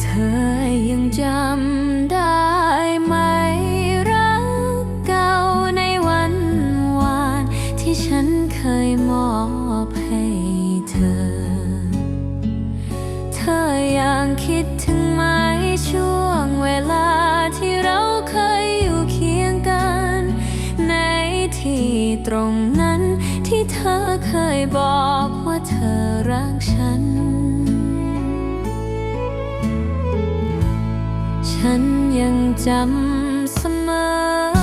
เธอยังจำได้ไหมรักเก่าในวันวานที่ฉันเคยมอบให้เธอ เธอยังคิดถึงไหมช่วงเวลาที่เราเคยอยู่เคียงกันในที่ตรงนั้นที่เธอเคยบอกว่าเธอรักฉัน ฉันยังจำเสมอ